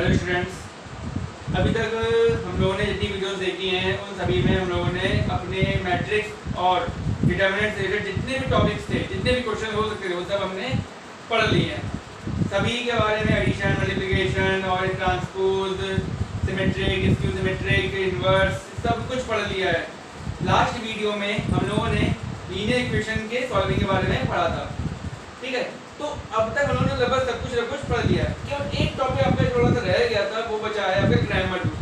Hello students, अभी तक हम लोगों ने जितनी वीडियोस देखी हैं उन सभी में हम लोगों ने अपने मैट्रिक्स और डिटर्मिनेंट से रिलेटेड जितने भी टॉपिक्स थे, जितने भी क्वेश्चन हो सकते थे, वो सब हमने पढ़ लिए हैं। सभी के बारे में एडिशन, मल्टीप्लिकेशन और transpose, symmetric, skew symmetric, inverse सब कुछ पढ़ लिया है। लास्ट वीडियो में हम लोगों ने लीनियर इक्वेशन के सॉल्विंग के बारे में पढ़ा था, ठीक है। तो अब तक हम लोगों ने लगभग सब कुछ पढ़ लिया है। केवल एक टॉपिक आपका थोड़ा सा रह गया था, वो बचा है आपका ग्रामर रूल।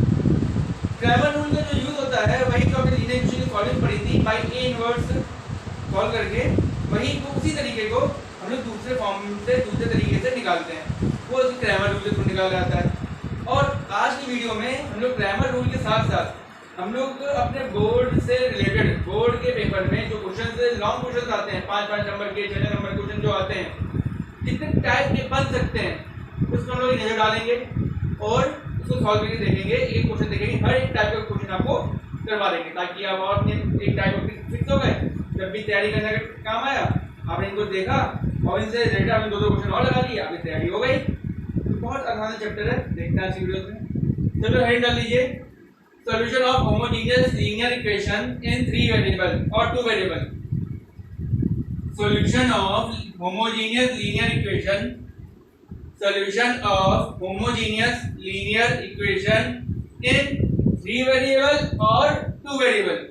ग्रामर रूल का जो यूज होता है वही जो हमने लीनियर इक्वेशन की सॉल्विंग पढ़ी थी बाय ए इनवर्स सॉल्व करके, वही को उसी तरीके को हम लोग दूसरे फॉर्म से दूसरे तरीके से निकालते हैं, वो ग्रामर रूल के थ्रू निकाला जाता है। और आज की वीडियो में हम लोग ग्रामर रूल के साथ साथ हम लोग अपने बोर्ड से रिलेटेड बोर्ड के पेपर में जो क्वेश्चन लॉन्ग क्वेश्चन आते हैं, 5-5 नंबर के 6 नंबर क्वेश्चन जो आते हैं, जितने टाइप के बन सकते हैं उसको हम लोग नजर डालेंगे और उसको सॉल्व करके देखेंगे। एक क्वेश्चन देखेंगे, हर एक टाइप का क्वेश्चन आपको करवा देंगे ताकि आप और एक टाइप ऑफ फिक्स हो गए। जब भी तैयारी करने का काम आया आपने इनको देखा और इनसे रिलेटेड आपने दो क्वेश्चन और लगा दिए, आपकी तैयारी हो गई। तो बहुत आसान चैप्टर है, देखते हैं आज वीडियो में। चलो हेड डाल लीजिए, solution of homogeneous linear equation in 3 variable और 2 variable. Solution of homogeneous linear equation. Solution of homogeneous linear equation in 3 variable और 2 variable.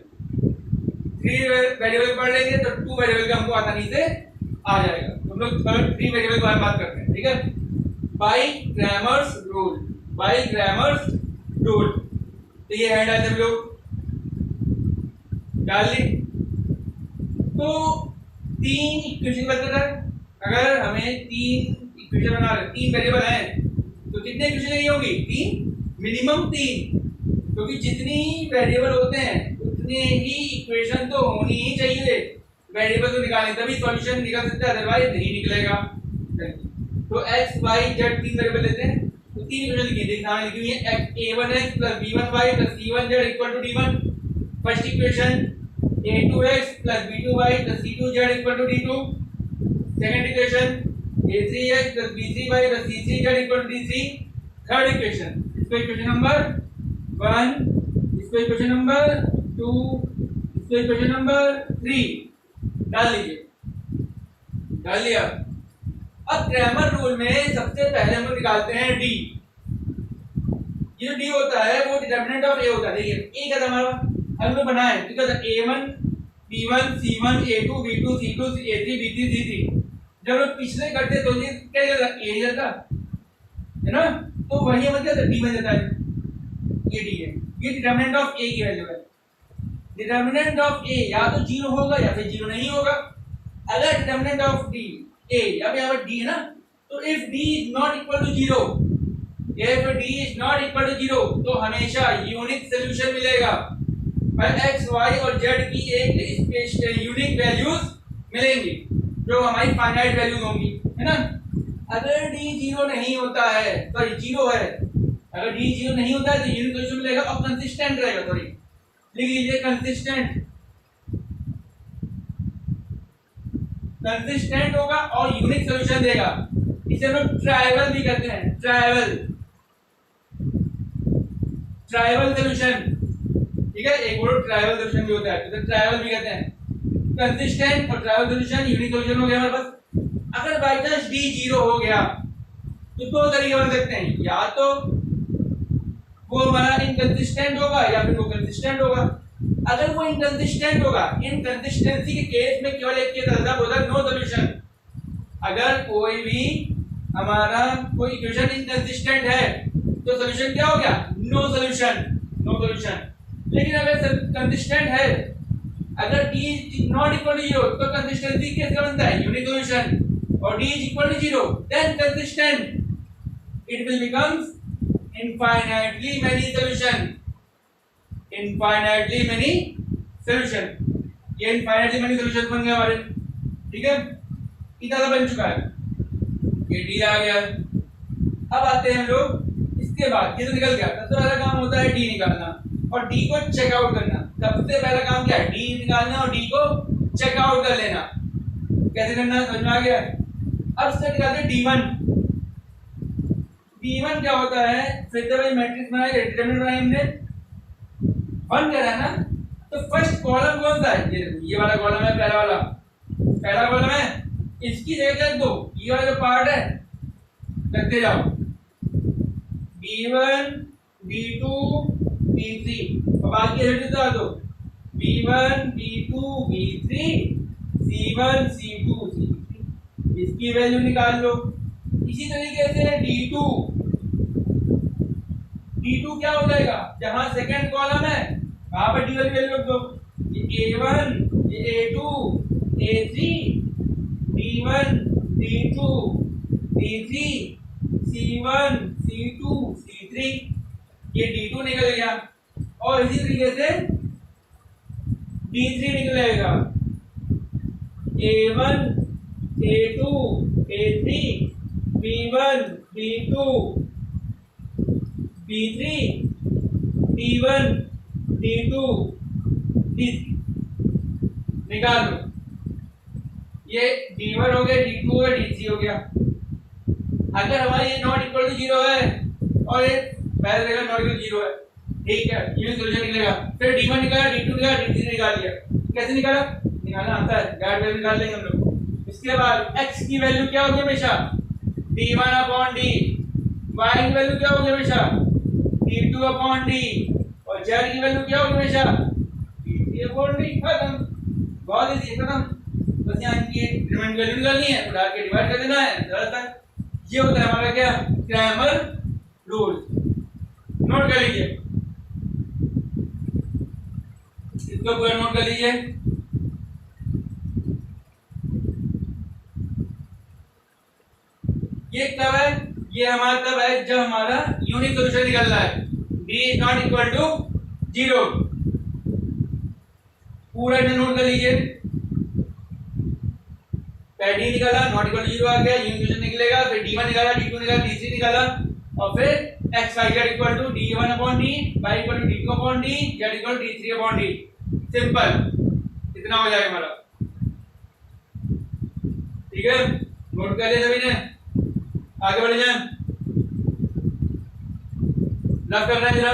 3 variable पढ़ लेंगे तो 2 variable का हमको आसानी से आ जाएगा। तो हम लोग 3 variable के बारे में बात करते हैं, ठीक है। By Cramer's rule. By Cramer's rule. तो ये हैंड हम लोग डाल ली। तो 3 इक्वेशन बन रहा है। अगर हमें 3 इक्वेशन बना रहे, 3 वेरिएबल हैं, तो कितने इक्वेशन चाहिए होगी? 3, मिनिमम 3, क्योंकि जितनी वेरिएबल होते हैं उतने ही इक्वेशन तो होनी ही चाहिए। वेरिएबल तो निकालें तभी सॉल्यूशन निकल सकता है, अदरवाइज नहीं निकलेगा। तो x y z 3 वेरिएबल लेते हैं, तो 3 इक्वेशन लिखिए। सामने लिखी हुई है a1x + b1y + c1z = d1। First equation a2x + b2y + c2z = d2। Second equation a3x + b3y + c3z = d3। Third equation, इसको इक्वेशन नंबर 1, इसको इक्वेशन नंबर 2, इसको इक्वेशन नंबर 3 डाल लीजिए। डाल लिया। अब क्रैमर रूल में सबसे पहले हम लोग निकालते हैं d। ये जो d होता है वो डिटरमिनेंट ऑफ a होता है। देखिए a क्या था हमारा, हमने बनाया है, ठीक है। a1 b1 c1 a2 b2 c2 a3 b3 c3। जब लोग पिछले करते तो ये क्या जाता, a जाता है ना, तो वही हम क्या d बन जाता है। ये d है, ये डिटरमिनेंट ऑफ a की वैल्यू है। डिटरमिनेंट ऑफ a या तो 0 होगा या फिर 0 नहीं होगा। अगर डिटरमिनेंट ऑफ d a या फिर यहाँ पर d है ना, तो if d is not equal to 0, if d is not equal to 0, तो हमेशा यूनिक सॉल्यूशन मिलेगा। x, y और z की एक यूनिक वैल्यूज मिलेंगी जो हमारी फाइनाइट वैल्यूज होंगी, है ना। अगर d 0 नहीं होता है, सॉरी 0 है, अगर d 0 नहीं होता है तो यूनिक सॉल्यूशन मिलेगा और कंसिस्टेंट रहेगा। सॉरी लिख लीजिए कंसिस्टेंट, कंसिस्टेंट होगा और यूनिक सॉल्यूशन देगा। इसे हम लोग ट्राइवल भी कहते हैं, ट्राइवल सॉल्यूशन, ठीक है। एक और ट्राइवल सॉल्यूशन भी होता है, तो ट्राइवल भी कहते हैं। कंसिस्टेंट और ट्राइवल सॉल्यूशन, यूनिक सॉल्यूशन हो गया हमारे पास। अगर बाय चांस d 0 हो गया तो दो तरीके बन सकते हैं, या तो वो हमारा इनकंसिस्टेंट होगा या फिर वो कंसिस्टेंट होगा। अगर वो इनकंसिस्टेंट होगा, इनकंसिस्टेंसी के केस में केवल एक केस होता है, नो सॉल्यूशन। अगर कोई भी हमारा कोई इक्वेशन इनकंसिस्टेंट है तो सॉल्यूशन क्या हो गया? No solution, no solution. लेकिन अगर कंसिस्टेंट है, अगर d is not equal to 0 तो कंसिस्टेंसी केस का बनता है यूनिक सॉल्यूशन, और d is equal to 0 then consistent, it will becomes infinitely many solution, infinitely many solution। ये infinitely many solution बन गए हमारे, ठीक है। इतना बन चुका है, ये d आ गया। अब आते हैं हम लोग, इसके बाद ये तो निकल गया। सबसे पहला काम होता है d निकालना और d को चेक आउट करना। सबसे पहला काम क्या है? d निकालना और d को चेक आउट कर लेना। कैसे करना समझ में आ गया। अब इससे निकालते हैं d1। D1 क्या होता है, फिर जब ये मैट्रिक्स बनाया, डिटरमिनेंट बनाया हमने 1 करा ना, तो फर्स्ट कॉलम कौन सा है, ये वाला कॉलम है, पहला कॉलम है, इसकी जगह रख दो ये वाला जो पार्ट है, रखते जाओ B1 B2 B3 और बाकी एलिमेंट डाल दो B1 B2 B3 C1 C2 C3, इसकी वैल्यू निकाल लो। इसी तरीके से D2 क्या हो जाएगा, जहां सेकंड कॉलम है वहां पर D वाली वैल्यू रख दो, ये A1 ये A2 A3 D1 D2 D3 C1 C2 C3, ये D2 निकल गया। और इसी तरीके से D3 निकलेगा A1 A2 A3 B1 B2 B3 D1 D2 D3 निकाल लो। ये D1 हो गया, D2 हो गया, D3 हो गया। अगर हमारा ये नॉट इक्वल टू 0 है और ये पहले देखा नॉट इक्वल टू 0 है, ठीक है, ये सोल्यूशन निकलेगा। फिर D1 निकाला, D2 निकाला, D3 निकाल लिया। कैसे निकाला, निकालना आता है, डायरेक्ट वैल्यू निकाल लेंगे हम लोग। इसके बाद x की वैल्यू क्या होगी हमेशा, D1 अपॉन D, y की वैल्यू क्या होगी हमेशा, D2 अपॉन D, और z की वैल्यू क्या होगी हमेशा, D3 अपॉन D। खत्म, बहुत इजी, खत्म। बस यहाँ की डिटरमिनेंट वैल्यू निकालनी है, उठा के डिवाइड कर देना है, गलत है। ये होता है हमारा क्या, क्रैमर रूल। नोट कर लीजिए, इसको पूरा नोट कर लीजिए। ये कब है, ये हमारा तब है जब हमारा यूनिक सॉल्यूशन निकल रहा है, d is not equal to 0। पूरा इधर नोट कर लीजिए। पहले d निकाला, नॉट इक्वल टू 0 आ गया, यूनिक सॉल्यूशन निकलेगा। फिर d1 निकाला, d2 निकाला, d3 निकाला, और फिर x y z equal to d1 upon d, y equal to d2 upon d, z equal to d3 upon d। Simple, इतना हो जाएगा हमारा। ठीक है, नोट कर लिया सभी ने, आगे बढ़ जाए। रफ कर रहे हैं जरा।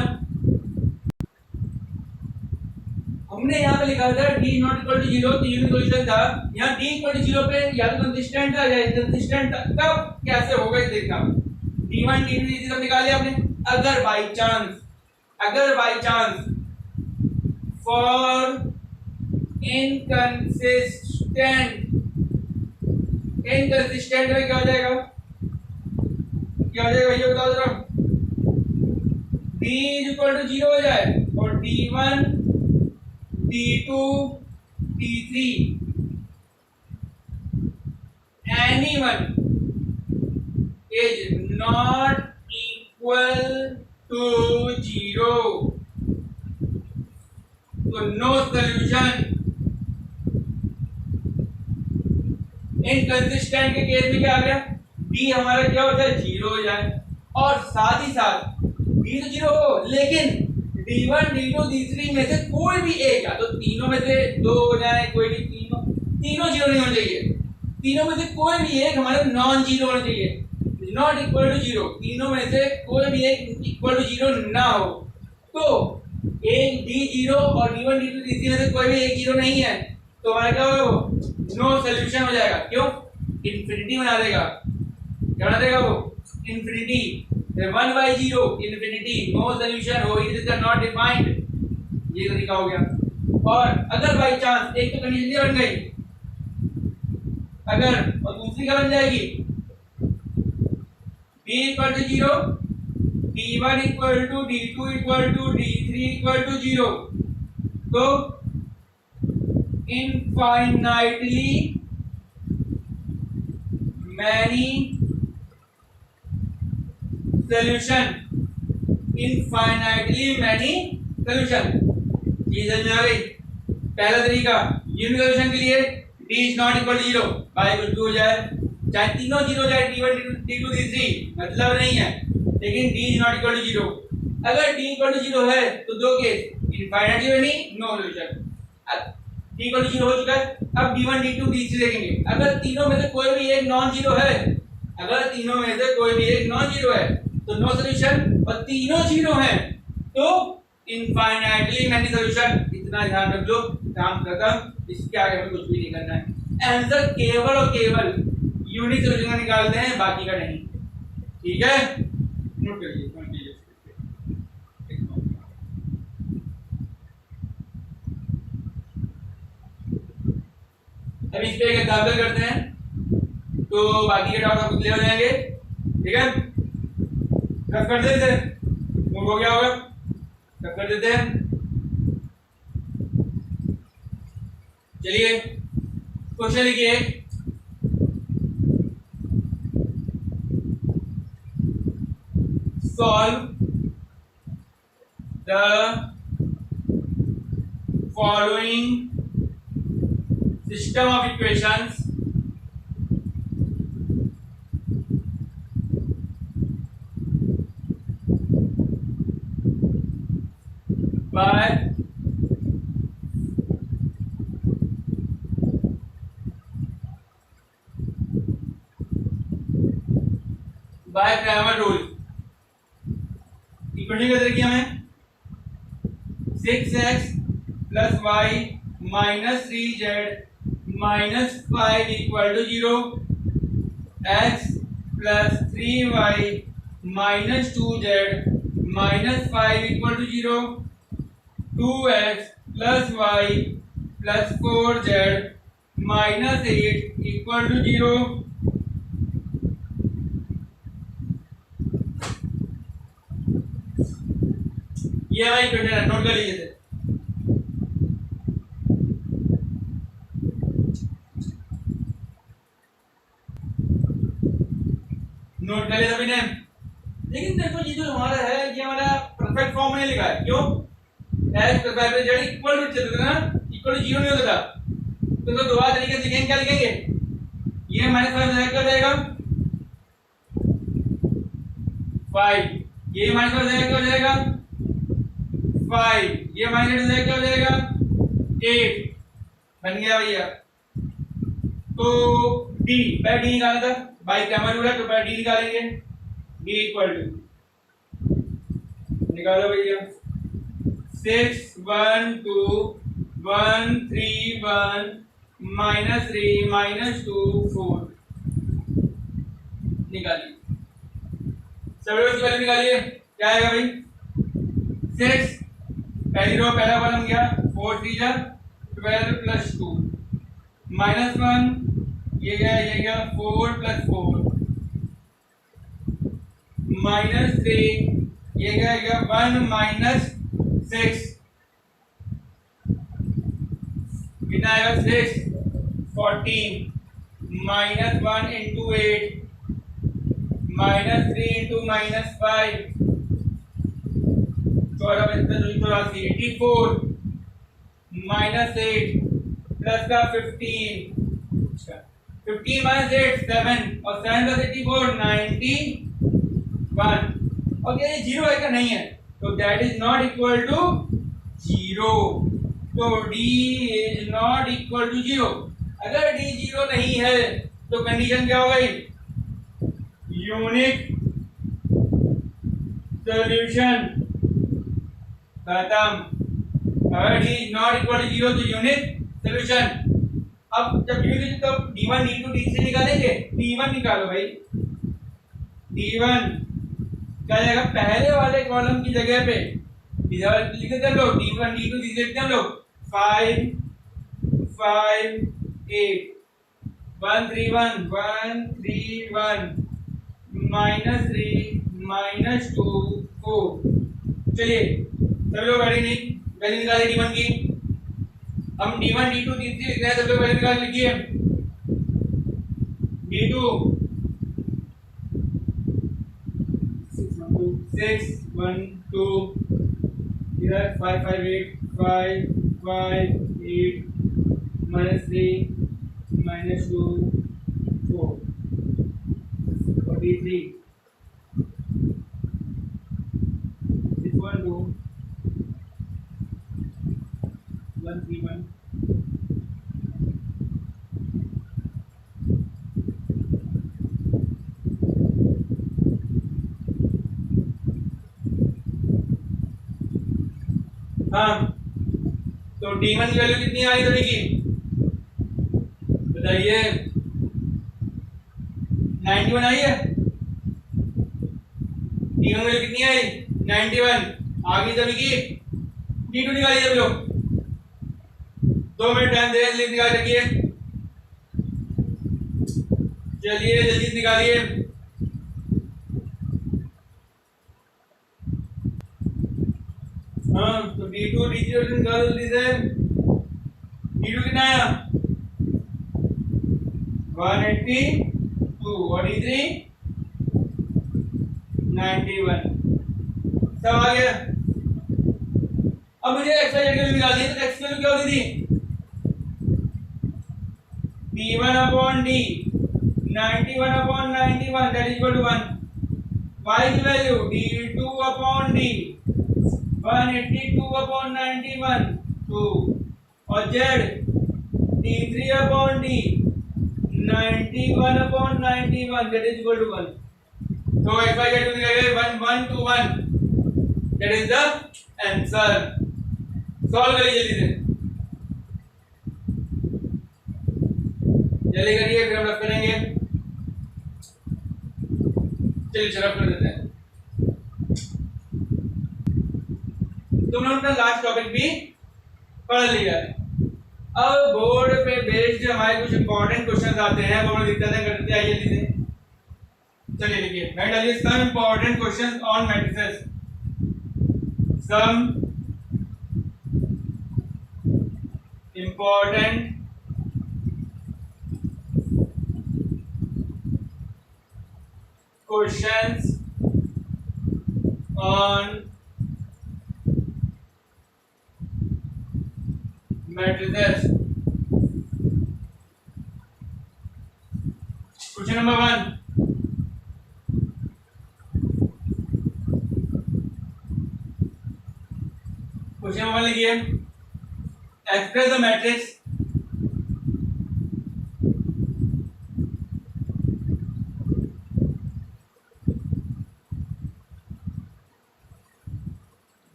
हमने यहाँ पे लिखा था d नॉट इक्वल टू 0, तो यूनिक सॉल्यूशन था। यहाँ d इक्वल टू 0 पे या तो कंसिस्टेंट था या इनकंसिस्टेंट था, तब कैसे होगा ये देखना। d1 d2 d3 सब निकाल लिया आपने। अगर बाय चांस फॉर इनकंसिस्टेंट में क्या हो जाएगा, ये बताओ जरा। d इज इक्वल टू 0 हो जाए और d1 d2 d3 anyone is not equal to 0, तो नो सॉल्यूशन। इनकंसिस्टेंट के केस में क्या आ गया, d हमारा क्या हो जाए, 0 हो जाए, और साथ ही साथ d तो 0 हो, लेकिन d1 d2 d3 में से कोई भी एक, या तो तीनों में से दो हो जाए, कोई भी तीनों 0 नहीं होना चाहिए। तीनों में से कोई भी एक हमारा नॉन 0 होना चाहिए, नॉट इक्वल टू 0। तीनों में से कोई भी एक इक्वल टू 0 ना हो, तो एक d0 और d1 d2 d3 में से कोई भी एक 0 नहीं है, तो हमारा क्या होगा, नो सॉल्यूशन हो जाएगा। क्यों, इंफिनिटी बना देगा। क्या बना देगा वो, इंफिनिटी। 1/0 इंफिनिटी, नो सॉल्यूशन, हो इट इज नॉट डिफाइंड, ये तरीका हो गया। और अगर बाय चांस, एक तो कंडीशन बन गई, अगर, और दूसरी क्या बन जाएगी, d equal to 0, d1 equal to d2 equal to d3 equal to 0, तो infinitely many solution, infinitely many solution। चीज समझ आ गई। पहला तरीका यूनिक सॉल्यूशन के लिए d is not equal to 0, बाय कुछ भी हो जाए, चाहे तीनों 0 हो जाए, d1 d2 d3 मतलब नहीं है, लेकिन d is not equal to 0। अगर d इक्वल टू 0 है तो दो case, infinitely many, no solution. d equal to 0 हो चुका है, अब d1 d2 d3 देखेंगे। अगर तीनों में से कोई भी एक नॉन 0 है, अगर तीनों में से कोई भी एक नॉन 0 है, तो नो सोल्यूशन, और तीनों जीरो हैं तो इनफाइनाइटली मैनी सोल्यूशन। इतना ध्यान रख लो, काम खत्म, इसके आगे हमें कुछ भी नहीं करना है। आंसर केवल और केवल यूनिक सोल्यूशन का निकालते हैं, बाकी का नहीं। ठीक है, नोट करिए। अब इस पे एक एग्जाम्पल करते हैं तो बाकी के डाउट आपको क्लियर हो जाएंगे। ठीक है, रफ कर देते हैं, मूव हो गया होगा, रफ कर देते हैं। चलिए क्वेश्चन लिखिए, solve the following system of equations by Cramer rule। Equation कैसे लिखी हमें, 6x plus y minus 3z minus 5 equal to 0, x plus 3y minus 2z minus 5 equal to 0, 2x plus y plus 4z minus 8 equal to 0। ये हमारा equation है, note कर लीजिए। Note कर लिया सभी ने। लेकिन देखो ये जो हमारा है ये हमारा परफेक्ट फॉर्म में लिखा है, क्यों? x plus y z equal to चलता था ना, इक्वल टू 0 नहीं होता था, तो दोबारा तरीके से लिखेंगे, क्या लिखेंगे, ये -5 क्या हो जाएगा 5, ये -5 क्या हो जाएगा 5, ये -8 क्या हो जाएगा 8, बन गया भैया। तो d बाय d निकालना था, बाय क्रैमर रूल है तो बाय d निकालेंगे, d इक्वल टू निकालो भैया 6 1 2 1 3 1 -3 -2 4 निकालिए, सभी लोग वैल्यू निकालिए, क्या आएगा भाई 6 पहली रो पहला कॉलम गया 4 3 जा 12 प्लस 2 -1 ये गया 4 प्लस 4 -3 ये गया 1 माइनस 6 कितना आएगा 6 14 -1 इंटू 8 -3 इंटू -5 84 -8 प्लस का 15 -8 7 और 7 प्लस 84 91। और ये 0 है क्या, नहीं है, तो that is not equal to 0, तो d is not equal to 0। अगर d 0 नहीं है तो कंडीशन क्या हो गई, यूनिक सॉल्यूशन खत्म। अगर d is not equal to 0 तो यूनिक सॉल्यूशन। अब जब यूनिक तो d1 d2 d3 निकालेंगे, d1 निकालो भाई, d1 क्या जाएगा पहले वाले कॉलम की जगह पे इधर लिख देते हैं लोग d1 d2 d3 लिखते हैं लोग 5 5 8 1 3 1 1 3 1 -3 -2 4। चलिए सभी लोग रेडी, नहीं वैल्यू निकालिए d1 की। हम d1 d2 d3 लिख रहे हैं, सभी लोग वैल्यू निकाल लिखिए। d2 6 1 2 इधर 5 5 8 5 5 8 -3 -2 4 43 6 1 2 1 3 1 1 हाँ, तो D1 की वैल्यू कितनी आई सभी की बताइए? 91 आई है। D1 वैल्यू कितनी आई? 91 आ गई सभी की। D2 निकालिए सभी लोग, 2 मिनट टाइम दे निकाल रखिए। चलिए जल्दी निकालिए। हाँ, तो D2 D3 निकाल जल्दी से। D2 कितना आया? 182 और D3 91 सब आ गया। अब मुझे x y z की वैल्यू निकालनी है, तो x की वैल्यू क्या होती थी? P1 upon D 91 upon 91 that is equal to 1. Y की value D2 upon D 182 upon 91 2 और Z D3 upon D 91 upon 91 that is equal to 1. So x y z को निकालेंगे 1 1 to 1 that is the answer. Solve करिए जल्दी से, जल्दी करिए फिर हम रफ करेंगे। चलिए रफ कर देते हैं। तुम लोगों ने लास्ट टॉपिक भी पढ़ लिया है। अब बोर्ड पे बेस्ड हमारे कुछ इंपॉर्टेंट क्वेश्चंस आते हैं, वो दिक्कत है करते हैं जल्दी से। चलिए लिखिए, मैं डालिए some important questions on matrices. Some important questions on matrices. Question number 1. Question number 1 लिखिए, express the matrix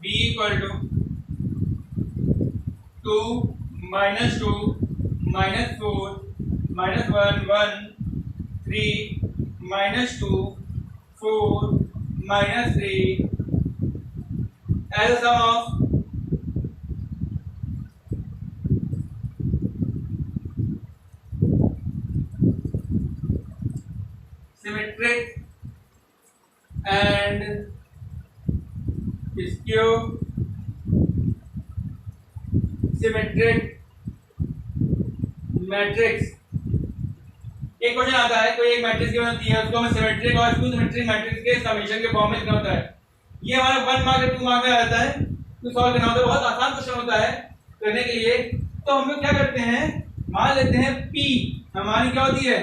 B equal to 2 minus 2 minus 4 minus 1 1 3 minus 2 4 minus 3 as a sum of symmetric and skew symmetric matrix। एक question आता है, कोई एक matrix given होती है, उसको हमें सिमेट्रिक और स्क्यू सिमेट्रिक मैट्रिक्स के समेशन के फॉर्म में लिखना होता है। ये हमारा 1 मार्क 2 मार्क में आता है, तो सॉल्व करना होता है। बहुत आसान क्वेश्चन होता है करने के लिए। तो हम लोग क्या करते हैं, मान लेते हैं P हमारी क्या होती है,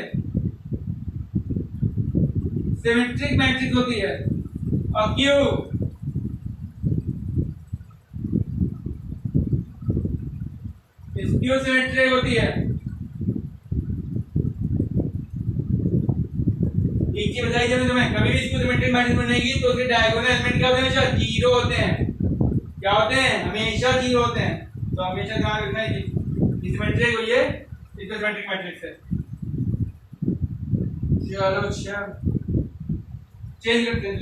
सिमेट्रिक मैट्रिक्स होती है, और Q स्क्यू सिमेट्रिक होती है। एक चीज बताई जाए तुम्हें, कभी भी स्क्यू सिमेट्रिक मैट्रिक्स बनेगी तो उसके डायगोनल एलिमेंट क्या होते हैं, हमेशा जीरो होते हैं। क्या होते हैं, हमेशा जीरो होते हैं। तो हमेशा ध्यान रखना है, सिमेट्रिक हो ये सिमेट्रिक मैट्रिक्स है। चलो अच्छा चेंज करते हैं।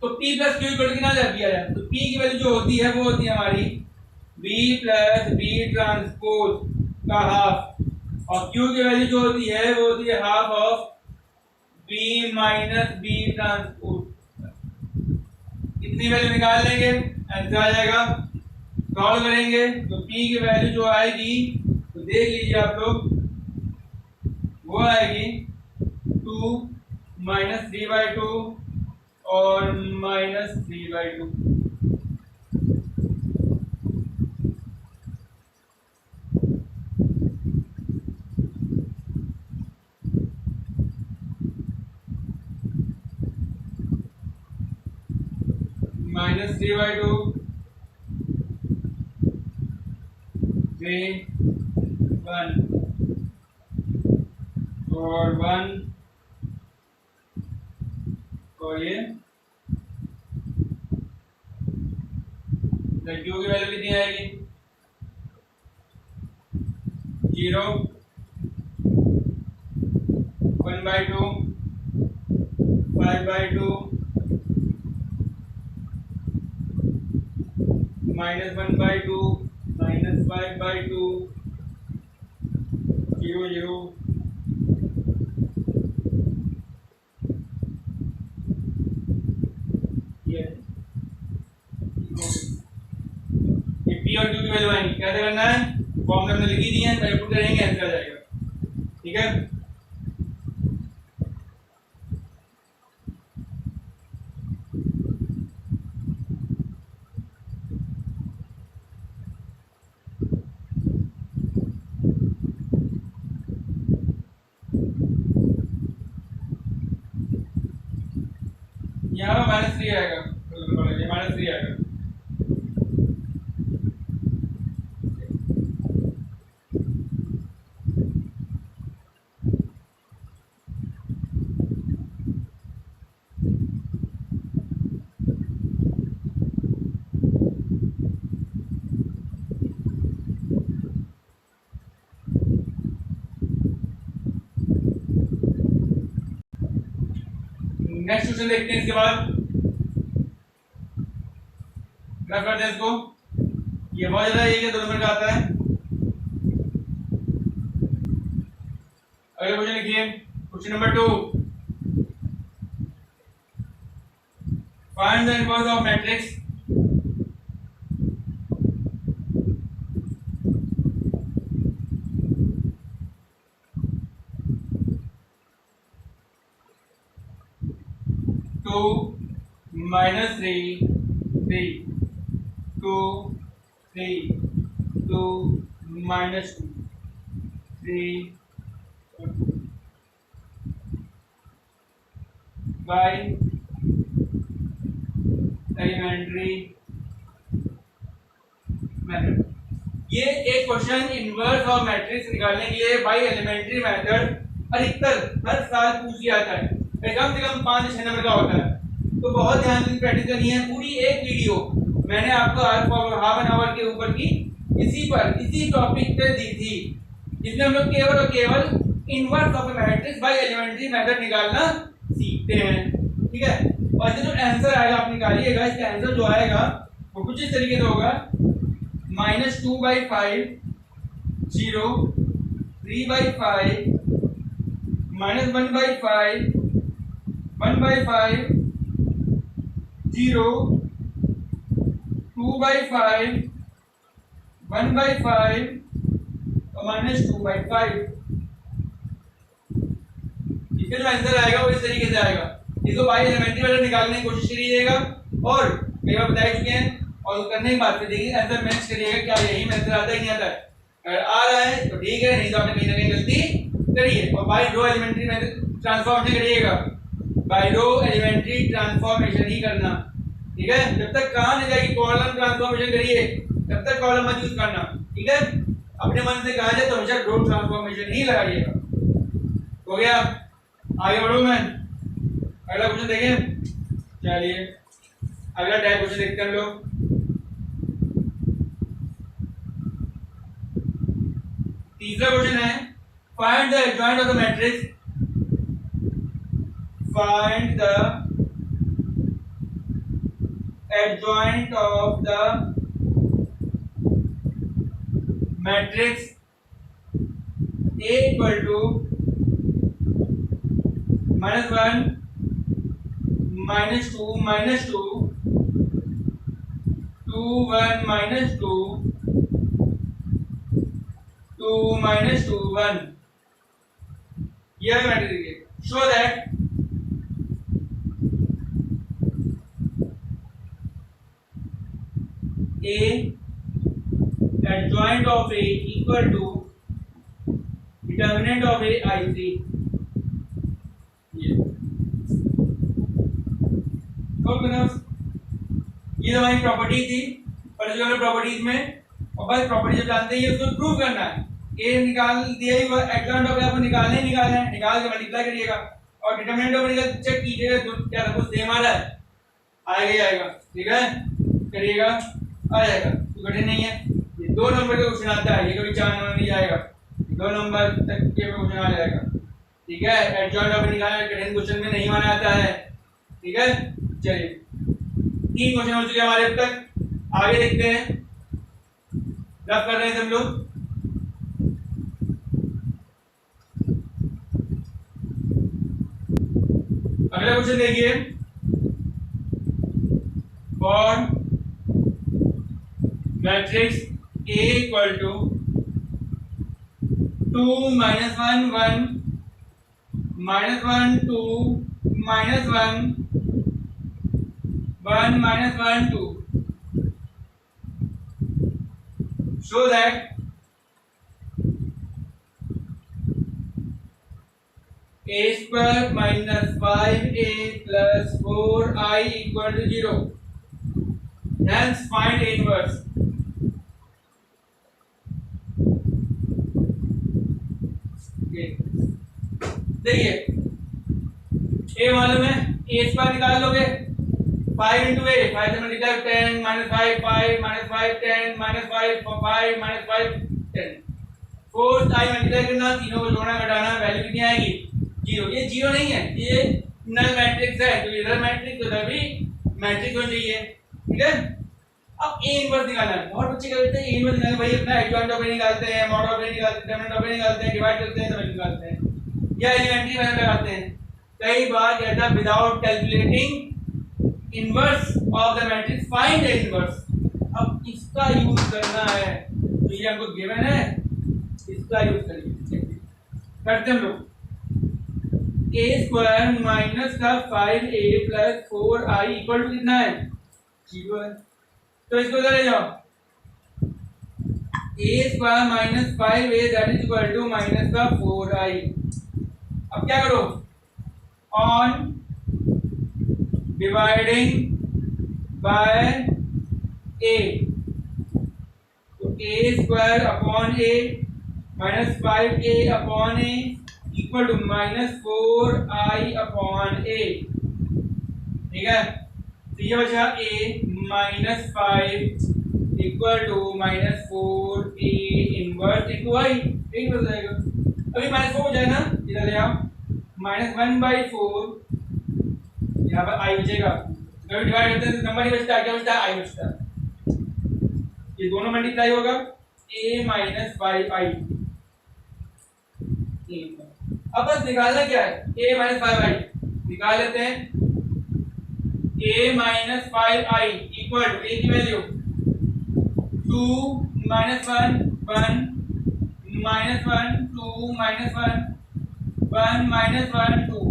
तो P प्लस Q इक्वल कितना किया जाए, तो P की वैल्यू जो होती है वो होती है हमारी B प्लस B ट्रांसपोज का हाफ, और Q की वैल्यू जो होती है वो होती है half of B minus B transpose. इतनी वैल्यू निकाल लेंगे, आंसर आ जाएगा। सॉल्व करेंगे तो P की वैल्यू जो आएगी तो देख लीजिए आप लोग, वो आएगी 2 माइनस 3/2 और माइनस 3/2। माइनस 3/2 3 1 और 1 और ये क्यू की वैल्यू कितनी आएगी 0 1/2 5/2 -1/2 -5/2 0 0 ये पी और क्यू की वैल्यू आएंगी। कैसे करना है फॉर्मूला हमने लिखी दी है, पहले पुट करेंगे आंसर आ जाएगा। ठीक है यहाँ पर -3 आएगा, -3 आएगा। नेक्स्ट क्वेश्चन देखते हैं इसके बाद, रख करते हैं इसको। ये बहुत ज्यादा एक 2 नंबर का आता है। अगला क्वेश्चन लिखिए, question number 2, find the inverse of matrix -3 3 2 3 2 -2 3 by elementary method. ये एक क्वेश्चन इनवर्स ऑफ मैट्रिक्स निकालने के लिए बाय एलिमेंट्री मेथड अधिकतर हर साल पूछ लिया जाता है, कम से कम 5 से 6 नंबर का होता है। तो बहुत ध्यान से प्रैक्टिस करनी है। पूरी एक वीडियो मैंने आपको हाफ एन आवर के ऊपर की इसी टॉपिक पे दी थी, जिसमें हम लोग केवल और केवल inverse of matrix by elementary method निकालना सीखते हैं। ठीक है, और इसका जो आंसर आएगा आप निकालिएगा। इसका आंसर जो आएगा वो कुछ इस तरीके से होगा, -2/5 0 3/5 -1/5 1/5 0 2/5 1/5 और -2/5। इसका जो आंसर आएगा वो इस तरीके से आएगा। इसको बाय एलिमेंट्री मेथड निकालने की कोशिश करिएगा, और कई बार बता चुके हैं, और करने के बाद फिर देखिए आंसर मैच करिएगा क्या यही आंसर आता है कि नहीं आता है। अगर आ रहा है तो ठीक है, नहीं तो आपने कहीं ना कहीं गलती करिए। और बाय रो एलिमेंट्री मेथड ट्रांसफॉर्मेशन करिएगा, बाय रो एलिमेंट्री ट्रांसफॉर्मेशन ही करना। ठीक है, जब तक कहा नहीं जाएगी कॉलम ट्रांसफॉर्मेशन करिए, तब तक कॉलम मत यूज करना। ठीक है, अपने मन से कहा जाए तो हमेशा रो ट्रांसफॉर्मेशन ही लगाइएगा। हो गया, आगे बढ़ो मैं। अगला क्वेश्चन देखें, चलिए अगला टाइप क्वेश्चन देखते हैं हम लोग। तीसरा क्वेश्चन है, find the adjoint of the matrix, find the adjoint of the matrix A equal to -1 -2 -2 2 1 -2 2 -2 1। यह matrix show that A adjoint of A equal to determinant of A I3। ये हमारी property थी पर्टिकुलर प्रॉपर्टीज में, और बस property जब जानते हैं उसको प्रूव करना है। A निकाल दिया ही हुआ, एडजॉइंट ऑफ आपको निकालना है, निकाल के मल्टीप्लाई करिएगा, और डिटरमिनेंट ऑफ चेक कीजिएगा क्या सब कुछ सेम आ रहा है, आएगा ही आएगा। ठीक है, करिएगा आ जाएगा, तो कठिन नहीं है। ये 2 नंबर का क्वेश्चन आता है, ये कभी 4 नंबर नहीं जाएगा, 2 नंबर तक के क्वेश्चन आ जाएगा। ठीक है, एडजॉइंट ऑफ निकालना कठिन क्वेश्चन में नहीं माना जाता है। ठीक है, चलिए 3 क्वेश्चन हो चुके हमारे अब तक, आगे देखते हैं। रफ कर रहे हैं हम लोग। अगला क्वेश्चन देखिए, for matrix A equal to 2 -1 1 -1 2 -1 1 -1 2, show that a square minus 5a plus 4i equal to 0. Hence find a inverse. देखिए a मालूम है, a स्क्वायर निकाल लोगे 5 into a, 5 से multiply 10 minus 5 5 minus 5 10 minus 5 5 minus 5 10, 4 i multiply करना, तीनों को जोड़ना घटाना, वैल्यू कितनी आएगी 0। ये 0 नहीं है, ये नल मैट्रिक्स है, तो इधर मैट्रिक्स उधर भी मैट्रिक्स होना चाहिए। ठीक है, अब a इनवर्स निकालना है। बहुत बच्चे कहते हैं a इनवर्स निकालना, भाई अपना एडजॉइंट ऑफ a निकालते हैं, मॉड ऑफ a निकालते हैं, डिटरमिनेंट ऑफ a निकालते हैं, डिवाइड करते हैं, सब निकालते हैं, या एलिमेंट्री मेथड लगाते हैं। कई बार कहता है without calculating inverse of the matrix find the inverse. अब इसका यूज करना है, तो ये हमको गिवन है, इसका यूज करेंगे। करते हम लोग a स्क्वायर माइनस का 5a plus 4i equal to कितना है 0 है, तो इसको इधर ले जाओ, a square minus 5a that is equal to minus का 4i। अब क्या करो, ऑन डिवाइडिंग बाय a, तो a square upon a minus 5a upon a equal to minus 4i upon a। ठीक है, तो ये बचा a minus 5 equal to minus 4a inverse into i, एक बच जाएगा। अभी माइनस 4 हो जाएगा ना, इधर ले आओ, माइनस 1/4, यहाँ पर i बचेगा, जब डिवाइड करते हैं तो नंबर ही बचता है, क्या बचता है i बचता है। ये दोनों मल्टीप्लाई होगा a माइनस 5i। अब बस निकालना क्या है, a माइनस 5i निकाल लेते हैं। a minus 5i equal to a की value 2 minus 1 1 minus 1 2 minus 1 1 minus 1 2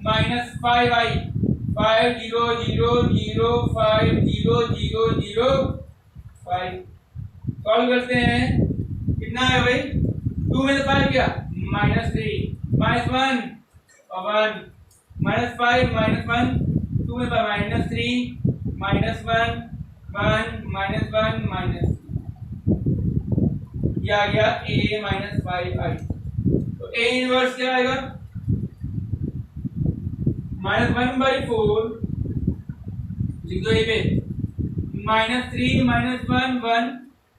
minus 5i 5 0 0 0 5 0 0 0 5। Solve करते हैं, कितना है भाई, 2 में से 5 क्या -3 -1 1 -5 -1 2 में -3 -1 1 -1 ये आ गया a माइनस 5i। तो a इनवर्स क्या आएगा, -1/4 लिख दो ये पे, -3 -1 1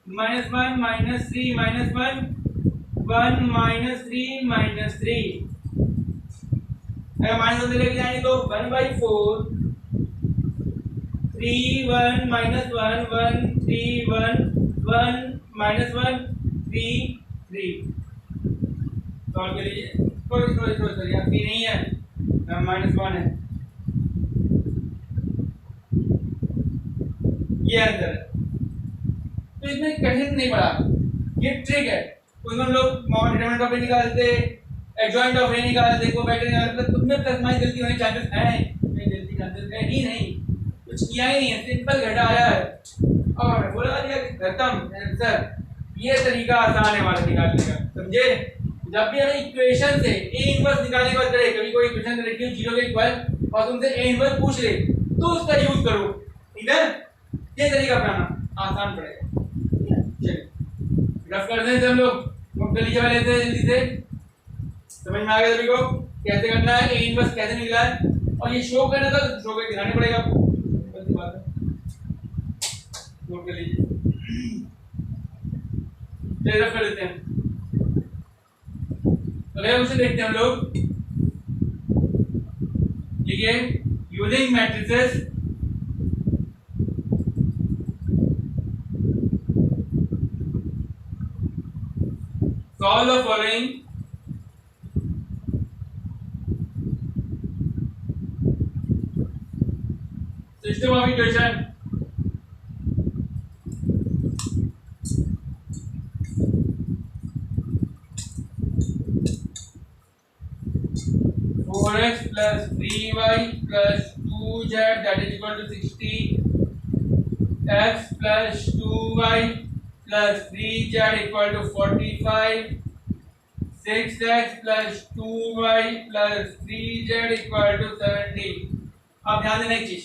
-1 -3 -1 1 -3 -3। अगर माइनस से लेके जाएंगे तो 1/4 3 1 -1 1 3 1 1 -1 3 3। सॉल्व कर लीजिए, कोई यहाँ 3 नहीं है, -1 है, ये आंसर है। तो इसमें कठिन नहीं पड़ा, ये ट्रिक है। तो हम लोग डिटरमिनेंट ऑफ a निकालते, एडजॉइंट ऑफ a निकालते, कोफैक्टर निकालते, तो तुम्हें प्लस माइनस गलती होने चांसेस हैं, नहीं गलती चांसेस है ही नहीं, कुछ किया ही नहीं है, सिंपल घटाया है और बोला दिया कि खत्म सर। ये तरीका आसान है हमारा निकालने का, समझे। जब भी हमें इक्वेशन से a इनवर्स निकालने की बात करें, कभी कोई इक्वेशन रखी हो 0 के इक्वल और तुमसे a इनवर्स पूछ ले, तो उसका यूज करो, ठीक है। ये तरीका अपनाना आसान पड़ेगा। चलिए रफ कर दें हम लोग, नोट कर लीजिए वाले से जल्दी से, समझ में आ गया सभी को कैसे करना है, a इनवर्स कैसे निकला है, और ये शो करना था, शो करके दिखाने पड़ेगा आपको, बस बात है। नोट कर लीजिए, रफ कर देते हैं। अगला क्वेश्चन देखते हैं हम लोग। देखिए, using matrices solve the following system of equation. Four x plus 3y plus 2z that is equal to 60, x plus 2y plus 3z equal to 45, 6x plus 2y plus 3z equal to 70। अब ध्यान देना एक चीज,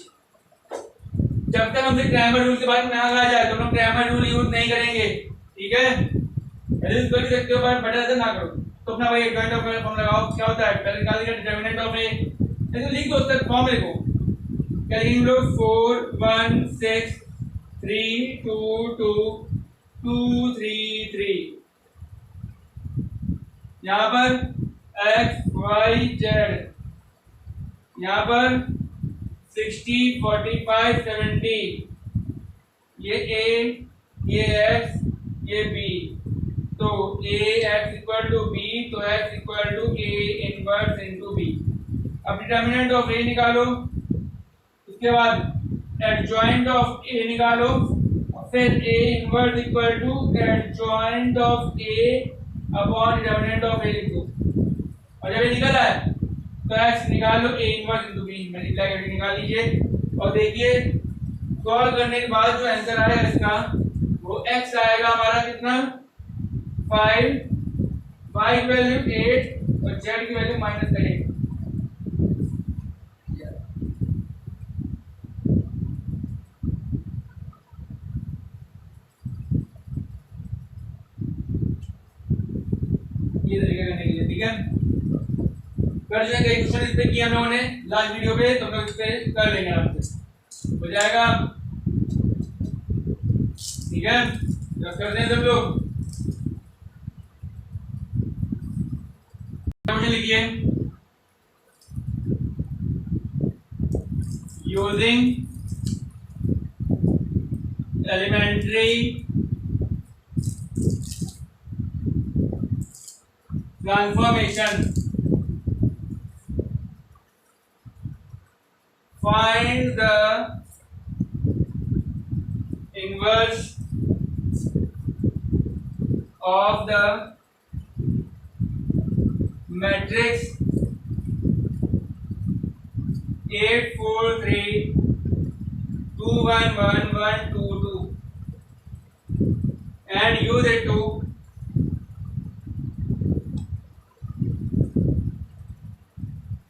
जब तक हमसे Cramer rule के बारे में ना आ जाए तो हम क्रैमर रूल यूज नहीं करेंगे, ठीक है। यदि इसको लिख सकते हो पर बटा ना करो तो अपना वही जॉइंट ऑफ फॉर्म लगाओ। क्या होता है, पहले निकाल दिया डिटरमिनेंट ऑफ ए, ऐसे लिख दो, उसका फॉर्म लिखो। क्या लिखेंगे लोग, 4 1 6 3 2 2 2 3 3। यहाँ पर x y z, यहाँ पर 60 45 70, ये a, ये x, ये b, तो a x equal to b, तो x equal to a inverse into b। अब डिटरमिनेंट ऑफ a निकालो, उसके बाद एडजॉइंट ऑफ a निकालो, फिर a inverse equal to adjoint of a upon determinant of a लिख दो। और जब ये निकल आए तो x निकाल लो, a inverse into b multiply करके निकाल लीजिए। और देखिए सॉल्व करने के बाद जो आंसर आएगा इसका वो x आएगा हमारा कितना, 5, y की वैल्यू 8 और z की वैल्यू माइनस करेंगे। ये तरीका करने के लिए, ठीक है। कर जो कई क्वेश्चन इस पे किए हम लोगों ने लास्ट वीडियो पे, तो हम लोग इस पे कर लेंगे आपसे, हो जाएगा, ठीक है। जब करते हैं सब लोग क्वेश्चन लिखिए, using elementary transformation find the inverse of the matrix 8 4 3 2 1 1 1 2 2 and use it to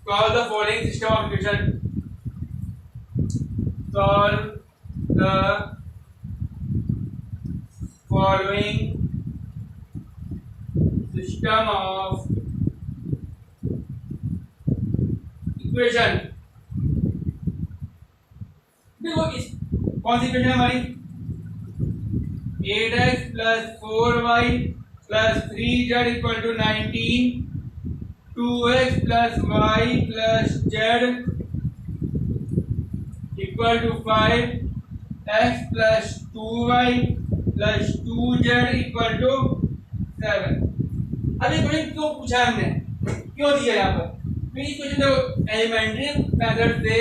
solve the following system of equation. Solve the following system of equation। देखो इस कौन सी इक्वेशन है हमारी, 8x plus 4y plus 3z equal to 19, 2x plus y plus z equal to 5, x plus 2y plus 2z equal to 7। अब ये question क्यों पूछा हमने, क्यों दिया यहाँ पर, क्योंकि क्वेश्चन देखो एलिमेंट्री मेथड से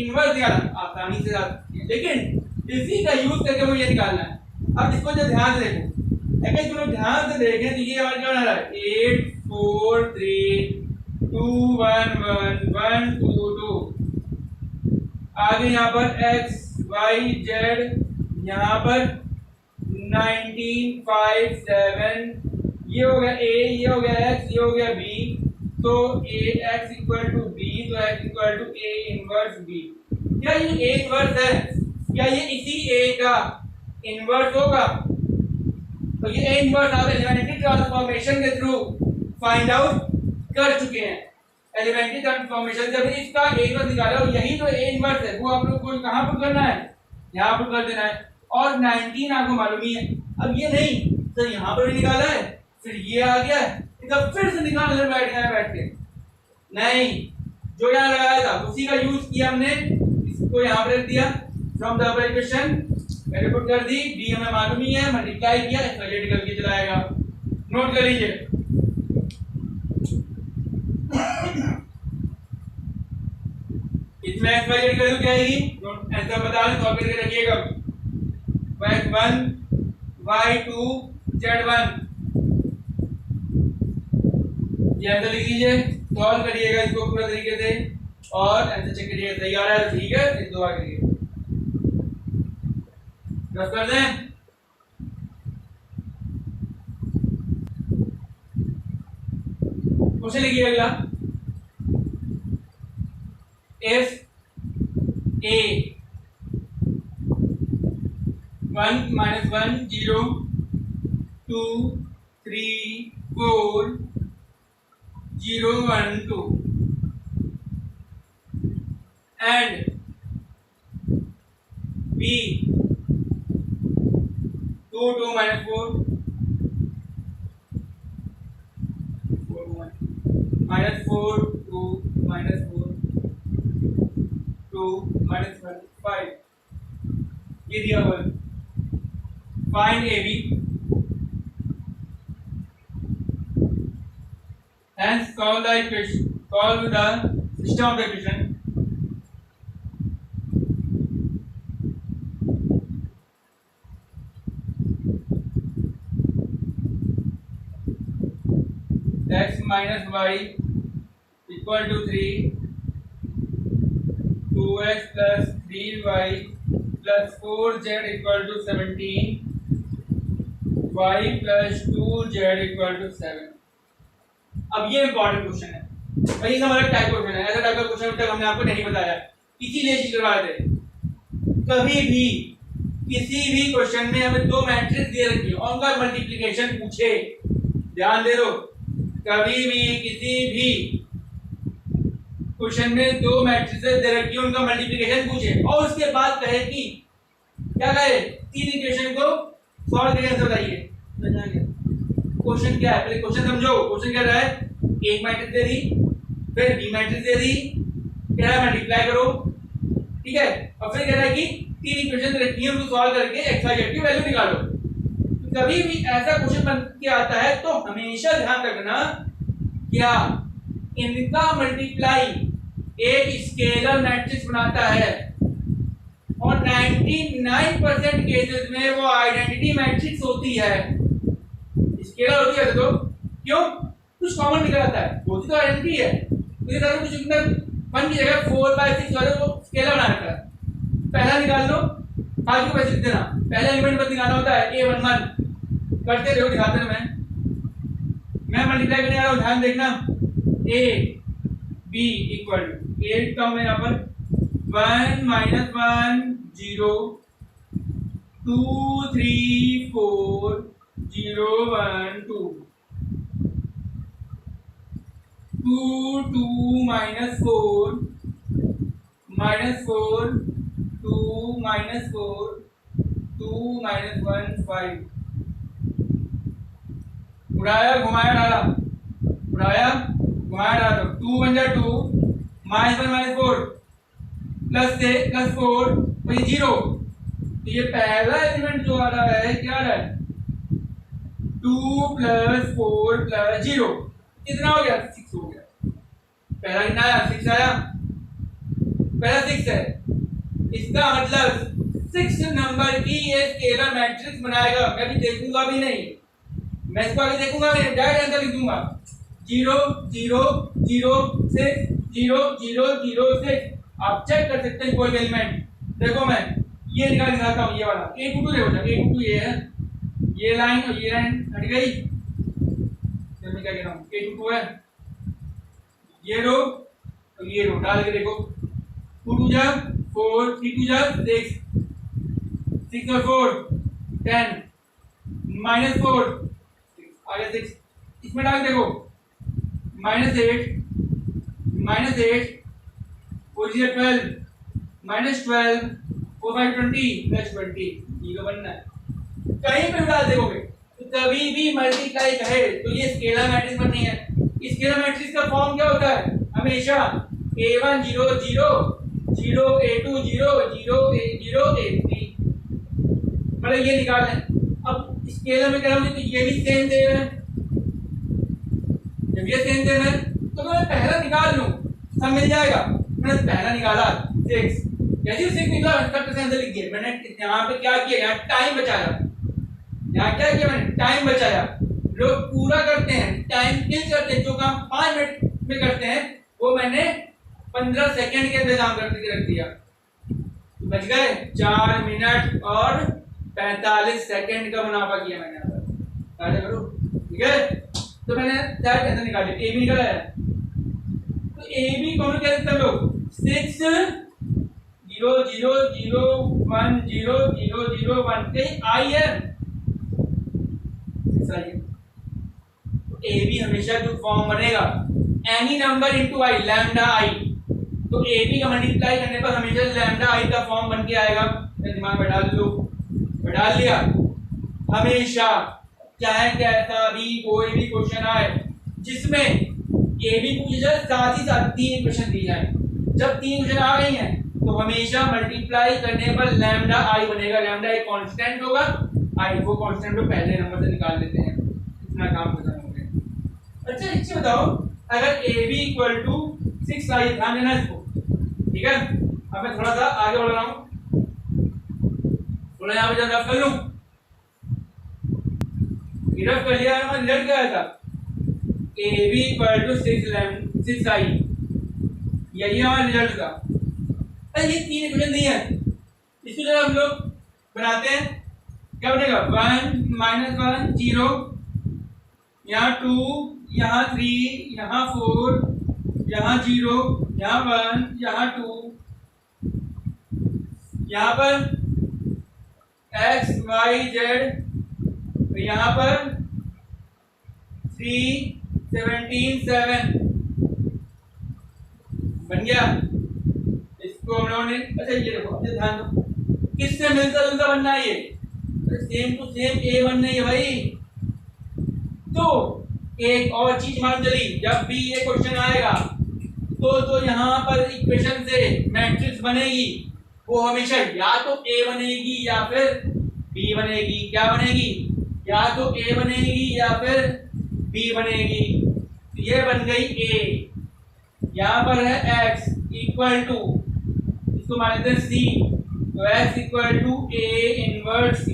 इनवर्स निकालना आसानी से लेकिन इसी का यूज करके वो ये निकालना है। अब इसको जो ध्यान से देखो, अगर तुम ध्यान से देखें तो ये हमारा क्या बना रहा है, 8 4 3 2 1 1 1 2 2। आगे यहाँ पर x y z, यहाँ पर 19 5 7, ये हो गया a, ये हो गया x, ये हो गया b, तो a x equal to b, तो x equal to a inverse b। क्या ये a इनवर्स है, क्या ये इसी a का इनवर्स होगा? तो ये a इनवर्स आप एलिमेंट्री ट्रांसफॉर्मेशन के थ्रू फाइंड आउट कर चुके हैं। एलिमेंट्री ट्रांसफॉर्मेशन जब इसका a इनवर्स निकाला और यही तो a इनवर्स है, वो आप लोग को कहाँ पुट करना है, यहाँ पुट कर देना है। और 19 आपको मालूम ही है। अब ये नहीं सर यहाँ पर भी निकाला है, फिर ये आ गया है, तब फिर से निकालने बैठ गया बैठ के, नहीं, जो यहाँ लगाया था उसी का यूज किया हमने, इसको यहाँ पर रख दिया, फ्रॉम द अपर इक्वेशन मैंने पुट कर दी, डी हमें मालूम ही है, मल्टीप्लाई किया, इसका ये निकल के चला आएगा। नोट कर लीजिए इसमें एक्स वाई जेड वैल्यू क्या आएगी, आंसर बता दें, सॉल्व करके रखिएगा। y1 y2 z1, ये आंसर लिख लीजिए, सॉल्व करिएगा इसको पूरा तरीके से और आंसर चेक करिएगा, सही आ रहा है तो ठीक है, इस दुआ करिए, बस कर दें। क्वेश्चन लिखिए अगला, if a 1 minus 1 0 2 3 4 0 1 2 and b 2 2 minus 4 minus 4 2 minus 4 2 minus 1 5, ये दिया हुआ है। Find AB, hence solve the equation, solve the system of the equation. X minus y equal to 3, 2x plus 3y plus 4z equal to 17, y plus 2z equal to 7। अब ये important question है भाई, इसका मतलब type question है, ऐसा type का question अब तक हमने आपको नहीं बताया, इसीलिए चीज करवाए थे। कभी भी किसी भी क्वेश्चन में हमें दो मैट्रिक्स दे रखी है और उनका मल्टीप्लिकेशन पूछे, ध्यान दे दो, कभी भी किसी भी क्वेश्चन में दो मैट्रिसेस दे रखी है, उनका मल्टीप्लिकेशन पूछे और उसके बाद कहे कि क्या कहे, तीन इक्वेशन को सॉल्व करके आंसर बताइए। क्वेश्चन क्या है, पहले क्वेश्चन समझो, क्वेश्चन क्या रहा है, एक मैट्रिक्स दे दी, फिर बी मैट्रिक्स दे दी, कह रहा है मल्टीप्लाई करो, ठीक है, और फिर कह रहा है कि तीन इक्वेशन रखी है, उनको सॉल्व करके एक्स वाई जेड की वैल्यू निकालो। तो कभी भी ऐसा क्वेश्चन बन के आता है तो हमेशा ध्यान रखना, क्या इनका मल्टीप्लाई एक स्केलर मैट्रिक्स बनाता है और 99% केसेस में वो आइडेंटिटी मैट्रिक्स होती है, स्केलर होती है, तो क्यों, कुछ कॉमन निकल आता है, होती तो आइडेंटिटी है, तो ये कुछ इसमें 1 की जगह 4/6 वाले वो स्केलर बना रखा है, पहला निकाल लो, बाकी को वैसे लिख देना, पहला एलिमेंट बस निकालना होता है a11, करते रहो, दिखाते रहो, मैं मल्टीप्लाई करने आ रहा हूँ, ध्यान देखना, a b equal to a का मैं यहाँ पर 1 minus 1 0 2 3 4 0 1 2 2 2 minus 4 2 minus 4 2 minus 1 5, उड़ाया घुमाया डाला, उड़ाया घुमाया डाला, तो 2 बन जाए 2 -1 -4 प्लस से प्लस 4 वही 0, तो ये पहला एलिमेंट जो आ रहा है क्या आ रहा है, 2 + 4 + 0 कितना हो गया, 6 हो गया, पहला कितना आया, 6 आया, पहला 6 है, इसका मतलब 6 नंबर की ये स्केलर मैट्रिक्स बनाएगा, मैं भी देखूंगा भी नहीं, मैं इसको आगे देखूंगा भी नहीं, डायरेक्ट आंसर लिख दूंगा 0 0 0 6 0 0 0 6। आप चेक कर सकते हैं कोई भी एलिमेंट, देखो मैं ये निकाल दिखाता हूँ, ये वाला a22 देखो, a22 ये है, ये लाइन और ये लाइन हट गई, तो मैं क्या कह रहा हूँ, a22 है, ये रो और ये रो डाल के देखो, 2 2 जा 4 3 2 जा 6 6 और 4 10 -4 आगे 6, इसमें डाल देखो -8 4 0 12 -12 4 5 20 +20 जीरो बनना है, कहीं पे भी डाल देखोगे तो कभी भी मल्टीप्लाई कहे तो ये स्केलर मैट्रिक्स बननी है। स्केलर मैट्रिक्स का फॉर्म क्या होता है? हमेशा a1 0 0 0 a2 0 0 a0 a3, मतलब ये निकालना है। अब स्केलर में करोगे तो ये भी सेम देना है, जब ये सेम देना है तो मैं पहला निकाल लूं, सब मिल जाएगा। मैंने पहला निकाला 6, जैसे 6 निकला उसका आंसर लिख दिया। मैंने यहाँ पे क्या किया, यहाँ टाइम बचाया, यहाँ क्या किया मैंने, टाइम बचाया। लोग पूरा करते हैं, टाइम किल करते हैं, जो काम 5 मिनट में करते हैं वो मैंने 15 सेकंड के अंदर काम करके रख दिया, बच गए 4 मिनट और 45 सेकंड का मुनाफा किया मैंने यहाँ पर। करो ठीक है, तो मैंने चार कैसे निकाले, ए बी निकाला है, तो ए बी कौन क्या लिखते हैं लोग, 6 0 0 0 1 0 0 0 1 कहीं आई है, ए बी हमेशा जो फॉर्म बनेगा any number into I lambda I, तो ए बी का मल्टीप्लाई करने पर हमेशा लैम्डा आई का फॉर्म बन के आएगा। दिमाग में डाल लो, डाल लिया। हमेशा चाहे कैसा भी कोई भी क्वेश्चन आए जिसमें ए बी पूछा जाए साथ ही साथ 3 क्वेश्चन दिए जाए, जब 3 क्वेश्चन आ गई हैं तो हमेशा मल्टीप्लाई करने पर लैम्डा आई बनेगा। लैम्डा एक कांस्टेंट होगा, आई वो कांस्टेंट को पहले नंबर से निकाल लेते हैं, इतना काम खत्म हो गया। अच्छा इससे बताओ, अगर ए बी इक्वल टू 6 आई, ध्यान देना इसको, ठीक है। अब मैं थोड़ा सा आगे बढ़ रहा हूँ, थोड़ा यहाँ पे जब रफ कर लूँ, रफ कर लिया मैं, रिजल्ट क्या आया था, ए बी इक्वल टू 6 आई, यही हमारा रिजल्ट था। अरे ये 3 इक्वेशन दी है, इसको जब हम लोग बनाते हैं क्या बनेगा, 1 -1 0, यहाँ 2, यहाँ 3, यहाँ 4, यहाँ 0, यहाँ 1, यहाँ 2, यहाँ पर x y z, यहाँ पर 3 17 7 बन गया। इसको हम लोगों ने, अच्छा ये देखो, अच्छा ध्यान दो, किससे मिलता जुलता बनना है, ये सेम टू सेम ए बनना है भाई। तो एक और चीज मान चली, जब भी ये क्वेश्चन आएगा तो यहाँ पर इक्वेशन से मैट्रिक्स बनेगी वो हमेशा या तो ए बनेगी या फिर बी बनेगी। क्या बनेगी, या तो ए बनेगी या फिर बी बनेगी। ये बन गई ए, यहाँ पर है x इक्वल टू, इसको मान लेते हैं c, तो x equal to a inverse c।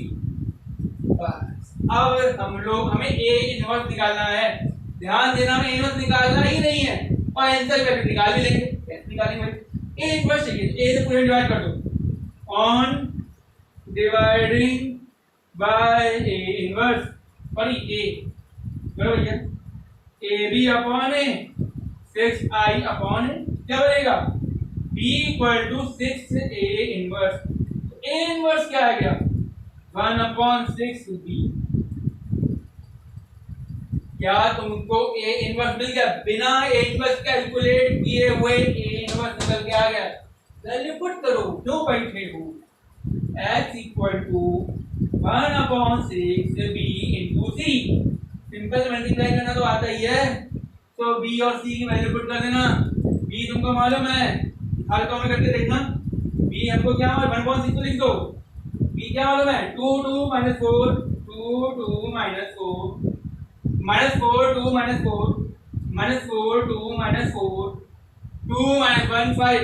अब हम लोग, हमें a इनवर्स निकालना है, ध्यान देना, हमें इनवर्स निकालना ही नहीं है और आंसर करके निकाल भी लेंगे, कैसे निकालेंगे, a इनवर्स चाहिए, a से पूरे डिवाइड कर दो, on dividing by a inverse, और a करो भैया, A B upon A 6 I upon A, क्या बनेगा, b equal to 6 a inverse. a inverse क्या आ गया, 1/6 b। क्या तुमको a इनवर्स मिल गया, बिना a इनवर्स कैलकुलेट किए हुए a इनवर्स निकल के आ गया। वैल्यू पुट करो, क्यों बैठे हो, x equal to 1/6 b into c। Simple multiply करना तो आता ही है, तो b और c की वैल्यू पुट कर देना। b तुमको मालूम है, हर काम में करके देखना, b हमको क्या मालूम, 1/6 तो लिख दो, b क्या मालूम है, 2 2 -4 2 2 -4 -4 2 -4 -4 2 -4 2 -1 5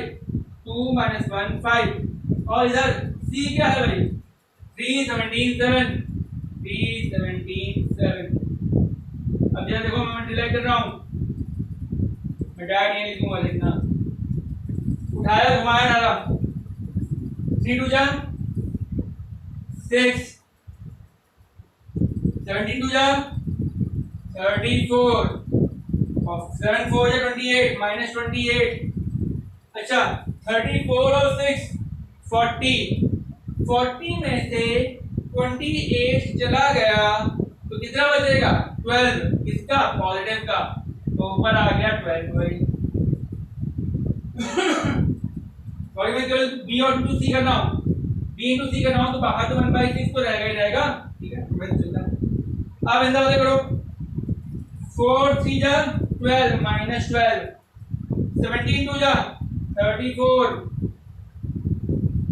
2 -1 5, और इधर c क्या है भाई, 3 17 7 3 17 7। अब जरा देखो, मैं मल्टीप्लाई कर रहा हूँ, मैं डायरेक्ट नहीं लिखूंगा, लिखना, उठाया घुमाया डाला, 3 2 जा 6, 17 2 जा 34, और 7 4 जा 28 -28। अच्छा 34 और 6 40 में से 28 चला गया तो कितना बचेगा, 12, किसका, पॉजिटिव का, तो ऊपर आ गया 12 भाई। और मैं केवल बी और टू सी कर रहा हूँ, बी इंटू सी करना हो तो बाहर तो 1/6 तो रहेगा ही रहेगा, ठीक है। अब इंदा वाले करो 4 3 जा 12 माइनस 12 17 2 जा 34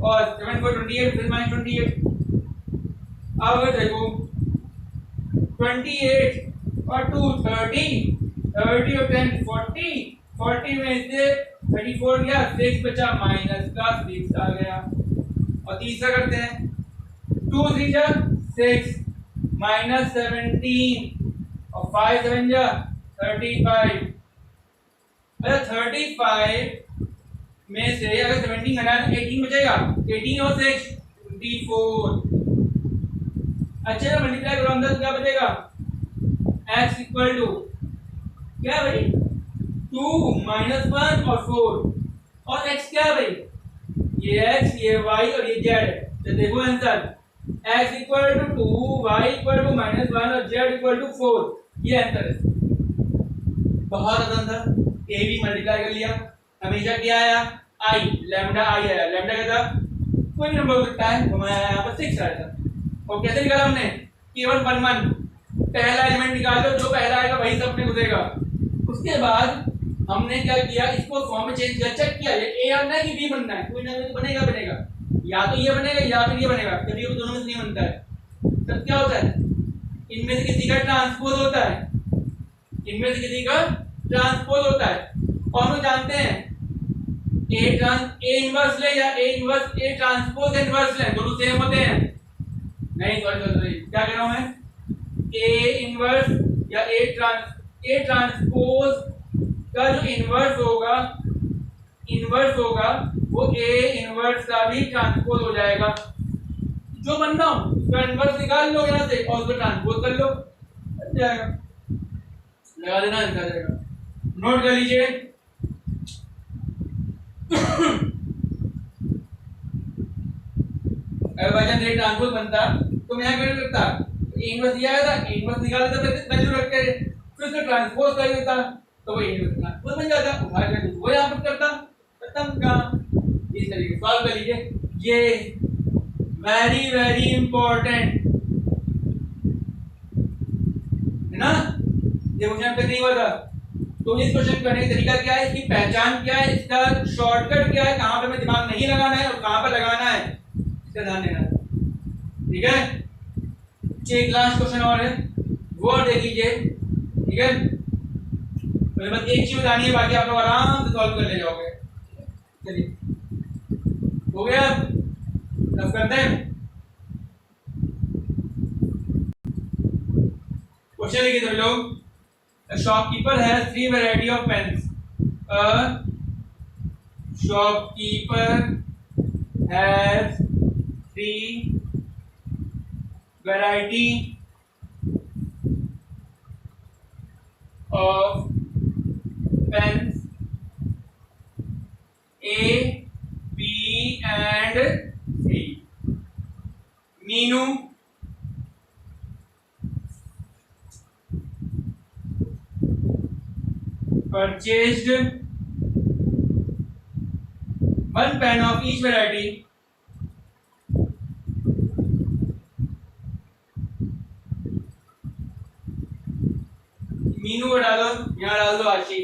और 7 4 28 फिर माइनस 28। अब देखो 28 और 2 30 30 और 10 40 40 में से 34 गया 6 बचा माइनस का 6 आ गया। और तीसरा करते हैं 2 3 जा 6 माइनस 17 और 5 7 जा 35। अरे 35 में से अगर 17 घटाए तो 18 बचेगा, 18 और 6 24। अच्छा मल्टीप्लाई करो अंदर क्या बचेगा x इक्वल टू क्या है भाई 2 माइनस 1 और 4 और x क्या है भाई ये x ये y और ये z है। तो देखो answer x equal to 2 y equal to minus 1 और z इक्वल टू 4 ये आंसर है। बहुत आसान था, a भी मल्टीप्लाई कर लिया, हमेशा क्या आया i लैम्डा i आया, लैम्डा क्या था कोई भी नंबर हो सकता है, हमारा यहाँ पर 6 आया था। और कैसे निकाला हमने केवल 1 1 पहला एलिमेंट निकाल दो, जो पहला आएगा वही सब में घुसेगा। उसके बाद हमने क्या किया इसको फॉर्म में चेंज किया, चेक किया ये ए बनना है कि बी बनना है, कोई ना कोई बनेगा बनेगा, या तो ये बनेगा या फिर ये बनेगा, कभी भी दोनों में से नहीं बनता है। तब क्या होता है इनमें से किसी का ट्रांसपोज होता है, इनमें से किसी का ट्रांसपोज होता है। और हम जानते हैं ए इनवर्स ले या ए ट्रांसपोज इनवर्स ले दोनों सेम होते हैं। नहीं सॉरी क्या कह रहा हूं मैं ए इनवर्स या ए ट्रांसपोज का जो इनवर्स होगा वो ए इनवर्स का भी ट्रांसपोज हो जाएगा। जो बनना हो उसका इनवर्स निकाल लो यहां से और उसको ट्रांसपोज कर लो, बन जाएगा, लगा देना आंसर आ जाएगा। नोट कर लीजिए अगर वजन रेट ट्रांसपोज बनता तो मैं क्या करता इनवर्स दिया था इनवर्स निकाल देता वैल्यू रख के फिर उसको ट्रांसपोज कर देता तो वो इनवर्स ट्रांसपोज बन जाता, उठा के वो यहां पर करता, खत्म काम। इस तरीके से सॉल्व कर लीजिए। ये वेरी वेरी इंपॉर्टेंट है ना, ये क्वेश्चन तक नहीं हुआ था। तो इस क्वेश्चन करने का तरीका क्या है, इसकी पहचान क्या है, इसका शॉर्टकट क्या है, कहां पे हमें दिमाग नहीं लगाना है और कहां पर लगाना है इसका ध्यान देना है, ठीक है। एक लास्ट क्वेश्चन और है वो और देख लीजिए, ठीक है। मेरे पास एक चीज बतानी है, बाकी आप लोग आराम से सॉल्व कर ले जाओगे। चलिए हो गया, अब करते हैं क्वेश्चन। लिखिए सभी लोग, a shopkeeper has 3 variety of pens. A shopkeeper has 3 variety of pens A, B and C. Meenu purchased 1 pen of each variety Meenu को डालो, यहाँ डाल दो Ashi,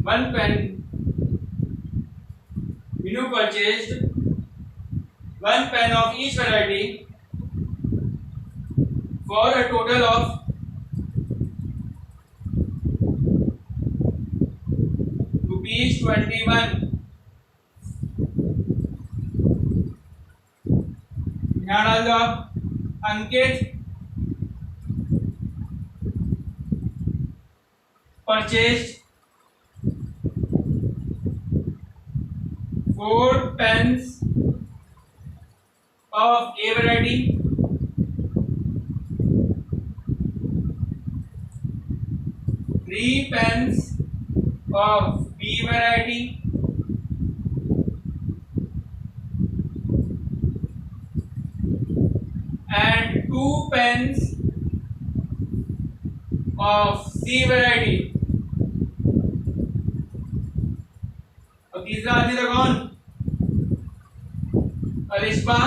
one pen Meenu purchased 1 pen of each variety for a total of ₹21। यहाँ डाल दो आप अंकित purchased 4 pens of A variety three pens of B variety and 2 pens of C variety. और तीसरा आदमी था कौन? अलिस्बा,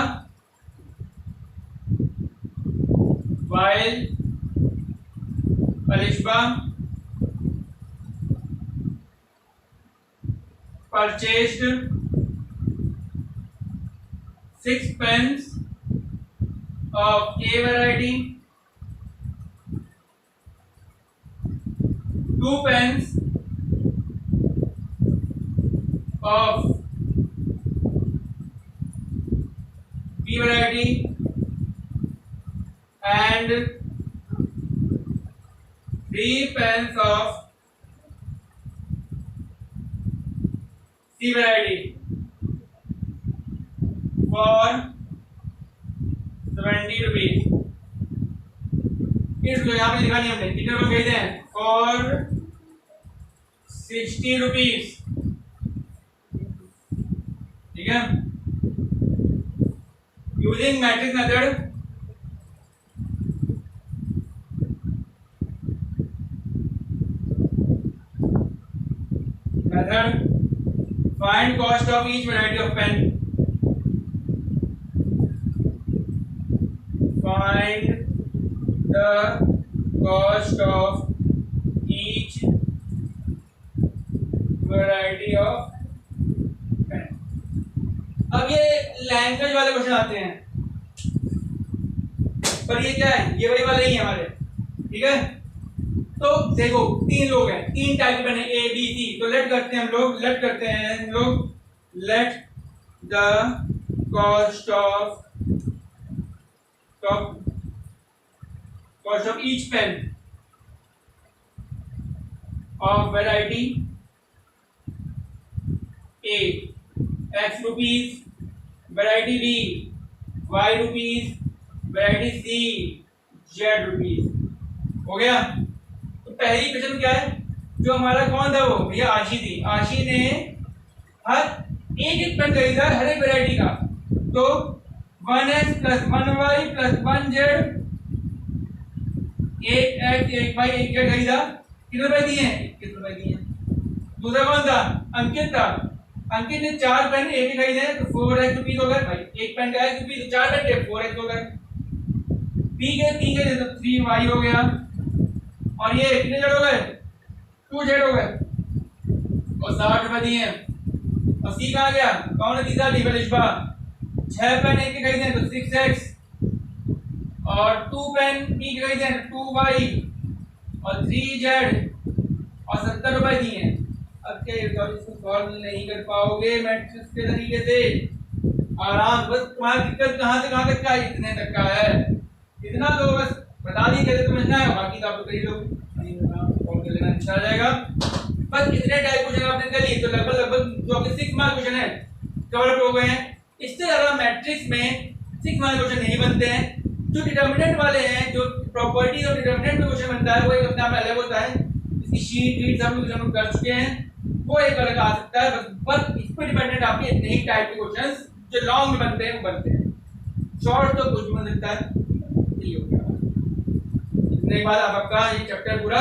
while Alishba purchased 6 pens of A variety, 2 pens of B variety, and 3 pens of C variety for 70 rupees। इसको यहाँ पे लिखा नहीं हमने, कितने रुपए खरीदे हैं? for 60 rupees। ठीक है, using matrix method find cost of each variety of pen, find the cost of each variety of pen। अब ये लैंग्वेज वाले क्वेश्चन आते हैं, पर ये क्या है? ये वही वाले ही है हमारे। ठीक है, तो देखो 3 लोग हैं, 3 टाइप बने ए बी सी। तो लेट करते हैं हम लोग, let the cost of each pen of variety A x rupees, variety B y rupees, variety C z rupees. हो गया। पहली क्वेश्चन क्या है? जो हमारा कौन था वो भैया आशी थी। आशी ने हर एक पेन खरीदा हर एक वैरायटी का। तो 1x + 1y + 1z, 1x 1y 1z खरीदा। कितने रुपए दिए हैं? 21 रुपए दिए हैं। दूसरा कौन था? अंकित था। अंकित ने 4 पेन एक खरीदे हैं, तो 4x रुपीज हो गए भाई। एक पेन का x रुपीज, 4 पेन के 4x हो गए। बी के 3 के तो 3y हो गया। और ये कितने जेड हो गए? 2 जेड हो गए और 60 रुपए दिए हैं। और सी कहाँ गया? कौन है तीसरा? लिबलिशबा। 6 पेन एक के खरीदे तो 6x, और 2 पेन बी के खरीदे 2y और 3z और 70 रुपए दिए हैं। अब क्या इसको सॉल्व नहीं कर पाओगे मैट्रिक्स के तरीके से? आराम, बस तुम्हारी दिक्कत कहाँ से कहाँ तक का है? इतने तक का है। इतना तो बस बता दी कैसे समझना है, बाकी तो आप कई लोग कॉल कर लेना, अच्छा आ जाएगा। बस इतने टाइप क्वेश्चन आपने कर लिए तो लगभग जो आपके 6 मार्क क्वेश्चन है कवर अप हो गए हैं। इससे ज्यादा मैट्रिक्स में 6 मार्क क्वेश्चन नहीं बनते हैं। जो डिटर्मिनेंट वाले हैं, जो प्रॉपर्टीज और डिटर्मिनेंट में क्वेश्चन बनता है वो एक अपने आप अलग होता है। इसकी शीट वीट सब लोग कर चुके हैं, वो एक अलग आ सकता है। बस इस पर डिपेंडेंट आपके इतने ही टाइप के क्वेश्चंस जो लॉन्ग में बनते हैं वो बनते हैं। शॉर्ट तो कुछ भी बन सकता है। एक बाद आपका ये चैप्टर पूरा